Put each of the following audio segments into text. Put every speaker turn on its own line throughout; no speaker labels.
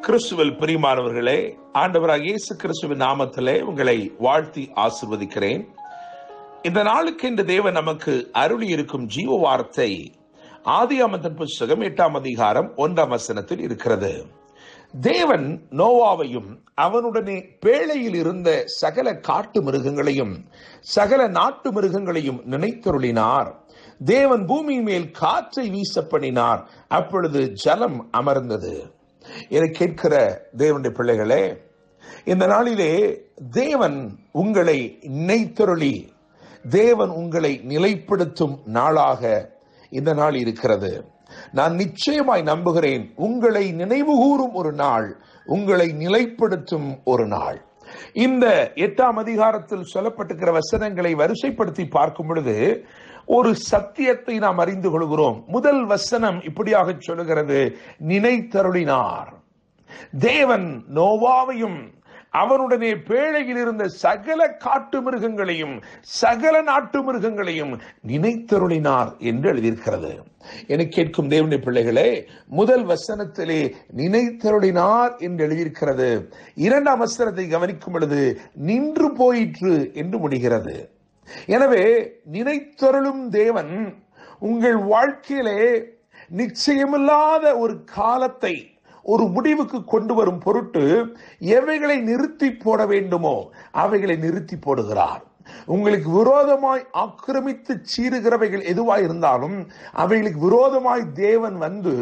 கிறிஸ்துவில் பிரியமானவர்களே, ஆண்டவராகிய இயேசு கிறிஸ்துவின் நாமத்திலே உங்களை வாழ்த்தி ஆசீர்வதிக்கிறேன். இந்த நாளுக்கு இந்த தேவன் நமக்கு அருளி இருக்கும் ஜீவ வார்த்தை ஆதியாகமத்தின் புத்தகம் 8ஆம் அதிகாரம் 1ஆம் வசனத்தில் இருக்கிறது. தேவன் நோவாவையும் அவனுடனே பேழையில் இருந்த சகல காட்டு மிருகங்களையும் சகல நாட்டு மிருகங்களையும் நினைத்தருளினார். தேவன் பூமி மேல் காற்றை வீச பண்ணினார். அப்பொழுது ஜலம் அமர்ந்தது. என கேட்கிற தேவனுடைய பிள்ளைகளே, இந்த நாளிலே தேவன் உங்களை நினைத்தருளி தேவன் உங்களை நிலைப்படுத்தும் நாளாக இந்த நாள் இருக்கிறது. நான் நிச்சயமாய் நம்புகிறேன், உங்களை நினைவுகூரும் ஒரு நாள், உங்களை நிலைப்படுத்தும் ஒரு நாள். இந்த 8ஆம் அதிகாரத்தில் சொல்லப்பட்டிருக்கிற வசனங்களை வரிசைப்படுத்தி பார்க்கும் பொழுது ஒரு சத்தியத்தை நாம் அறிந்து கொள்கிறோம். முதல் வசனம் இப்படியாக சொல்லுகிறது, நினைத்தருளினார். தேவன் நோவாவையும் அவனுடனே பேழையில் இருந்த சகல காட்டு மிருகங்களையும் சகல நாட்டு மிருகங்களையும் நினைத்தருளினார் என்று எழுதியிருக்கிறது. என கேட்கும் தேவனுடைய பிள்ளைகளே, முதல் வசனத்திலே நினைத்தருளினார் என்று எழுதியிருக்கிறது. 2ஆம் வசனத்தை கவனிக்கும் பொழுது நின்று போயிற்று என்று முடிகிறது. எனவே நினைத்தருளும் தேவன் உங்கள் வாழ்க்கையிலே நிச்சயமில்லாத ஒரு காலத்தை ஒரு முடிவுக்கு கொண்டு வரும் பொருட்டு எவைகளை நிறுத்தி போட வேண்டுமோ அவைகளை நிறுத்தி போடுகிறார். உங்களுக்கு விரோதமாய் ஆக்கிரமித்து சீறுகிறவைகள் எதுவாய் இருந்தாலும் அவைகளுக்கு விரோதமாய் தேவன் வந்து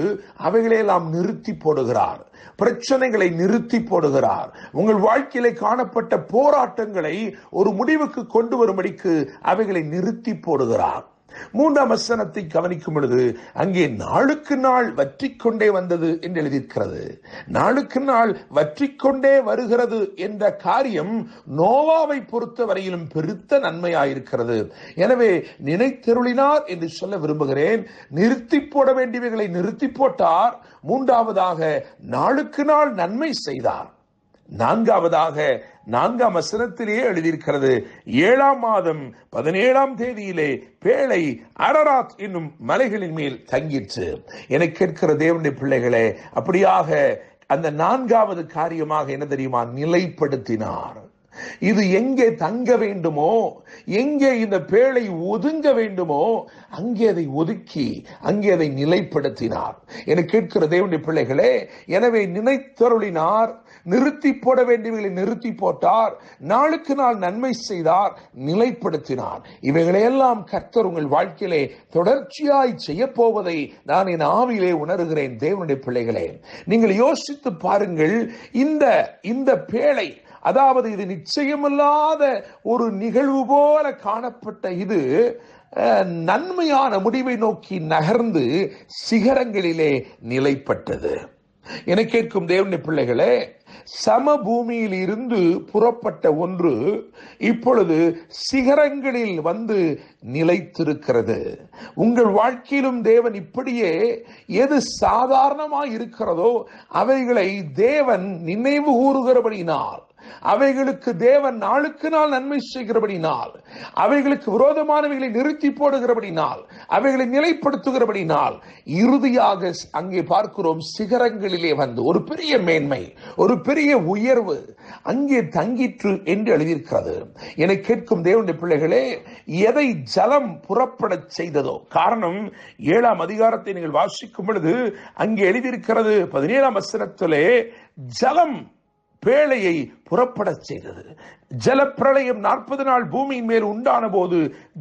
அவைகளையெல்லாம் நிறுத்தி போடுகிறார். பிரச்சனைகளை நிறுத்தி போடுகிறார். உங்கள் வாழ்க்கையிலே காணப்பட்ட போராட்டங்களை ஒரு முடிவுக்கு கொண்டு வரும்படிக்கு அவைகளை நிறுத்தி போடுகிறார். 3ஆம் வசனத்தை கவனிக்கும் பொழுது அங்கே நாளுக்கு நாள் வற்றிக்கொண்டே வந்தது என்று எழுதியிருக்கிறது. நாளுக்கு நாள் வற்றிக்கொண்டே வருகிறது என்ற காரியம் நோவாவை பொறுத்த வரையிலும் பெருத்த நன்மையாயிருக்கிறது. எனவே நினைத்தருளினார் என்று சொல்ல விரும்புகிறேன். நிறுத்தி போட வேண்டியவைகளை நிறுத்தி போட்டார். 3ஆவதாக நாளுக்கு நாள் நன்மை செய்தார். 4ஆவதாக 4ஆம் வசனத்திலேயே எழுதியிருக்கிறது, 7ஆம் மாதம் 17ஆம் தேதியிலே பேழை அரராத் என்னும் மலைகளின் மேல் தங்கிற்று. என கேட்கிற தேவனுடைய பிள்ளைகளே, அப்படியாக அந்த 4ஆவது காரியமாக என்ன தெரியுமா? நிலைப்படுத்தினார். இது எங்கே தங்க வேண்டுமோ, எங்கே இந்த பேழை ஒதுங்க வேண்டுமோ அங்கே அதை ஒதுக்கி அங்கே அதை நிலைப்படுத்தினார். என கேட்கிற தேவனுடைய பிள்ளைகளே, எனவே நினைத்தருளினார். நிறுத்தி போட வேண்டியவர்களை நிறுத்தி போட்டார். நாளுக்கு நாள் நன்மை செய்தார், நிலைப்படுத்தினார். இவைகளையெல்லாம் கர்த்தர் உங்கள் வாழ்க்கையிலே தொடர்ச்சியாய் செய்ய போவதை நான் என் ஆவியிலே உணர்கிறேன். தேவனுடைய பிள்ளைகளே, நீங்கள் யோசித்து பாருங்கள். இந்த பேழை, அதாவது இது நிச்சயமில்லாத ஒரு நிகழ்வு போல காணப்பட்ட இது நன்மையான முடிவை நோக்கி நகர்ந்து சிகரங்களிலே நிலைப்பட்டது. என கேட்கும் தேவனுடைய பிள்ளைகளே, சமபூமியில் இருந்து புறப்பட்ட ஒன்று இப்பொழுது சிகரங்களில் வந்து நிலைத்திருக்கிறது. உங்கள் வாழ்க்கையிலும் தேவன் இப்படியே எது சாதாரணமாய் இருக்கிறதோ அவைகளை தேவன் நினைவு கூறுகிறபடினால், அவைகளுக்கு தேவன் நாளுக்கு நாள் நன்மை செய்கிறபடினால், அவைகளுக்கு விரோதமானவைகளை நிறுத்தி போடுகிறபடினால், அவைகளை நிலைப்படுத்துகிறபடினால் இறுதியாக அங்கே பார்க்கிறோம், சிகரங்களிலே வந்து ஒரு பெரிய மேன்மை, ஒரு பெரிய உயர்வு அங்கே தங்கிற்று என்று எழுதியிருக்கிறது. என கேட்கும் தேவனுடைய பிள்ளைகளே, எதை ஜலம் புறப்பட செய்ததோ, காரணம் 7ஆம் அதிகாரத்தை நீங்கள் வாசிக்கும் பொழுது அங்கே எழுதியிருக்கிறது 17ஆம் வசனத்திலே, ஜலம் பேழையை புறப்பட செய்தது. ஜலப்பிரளயம் 40 நாள் பூமியின் மேல் உண்டான போது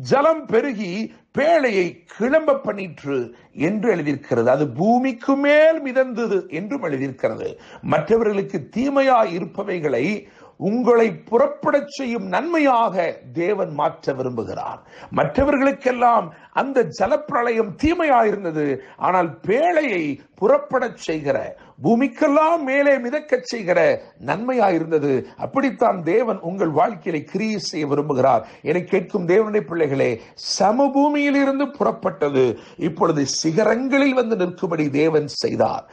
ஜலம் பெருகி பேழையை கிளம்ப பண்ணிற்று என்று எழுதியிருக்கிறது. அது பூமிக்கு மேல் மிதந்தது என்றும் எழுதியிருக்கிறது. மற்றவர்களுக்கு தீமையாய் இருப்பவைகளை உங்களை புறப்பட செய்யும் நன்மையாக தேவன் மாற்ற விரும்புகிறார். மற்றவர்களுக்கெல்லாம் அந்த ஜலப்பிரளயம் தீமையாயிருந்தது, ஆனால் பேழையை புறப்பட செய்கிற, பூமிக்கெல்லாம் மேலே மிதக்க செய்கிற நன்மையாயிருந்தது. அப்படித்தான் தேவன் உங்கள் வாழ்க்கையை கிரியை செய்ய விரும்புகிறார். என கேட்கும் தேவனுடைய பிள்ளைகளே, சமபூமியில் இருந்து புறப்பட்டது இப்பொழுது சிகரங்களில் வந்து நிற்கும்படி தேவன் செய்தார்.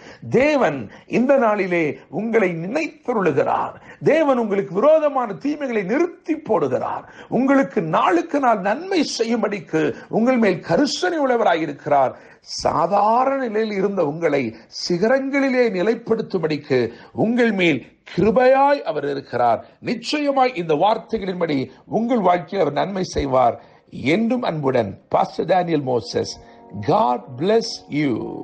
தேவன் இந்த நாளிலே உங்களை நினைத்தருளுகிறார். தேவன் உங்களுக்கு விரோதமான தீமைகளை நிறுத்தி போடுகிறார். உங்களுக்கு நாளுக்கு நாள் நன்மை செய்யும்படிக்கு உங்கள் மேல் கரிசனை உள்ளவராயிருக்கிறார். சாதாரண நிலையில் இருந்த உங்களை சிகரங்களிலே நிலைப்படுத்தும்படிக்கு உங்கள் மேல் கிருபையாய் அவர் இருக்கிறார். நிச்சயமாய் இந்த வார்த்தைகளின்படி உங்கள் வாழ்க்கையில் அவர் நன்மை செய்வார். என்றும் அன்புடன் pastor Daniel Moses. God bless you.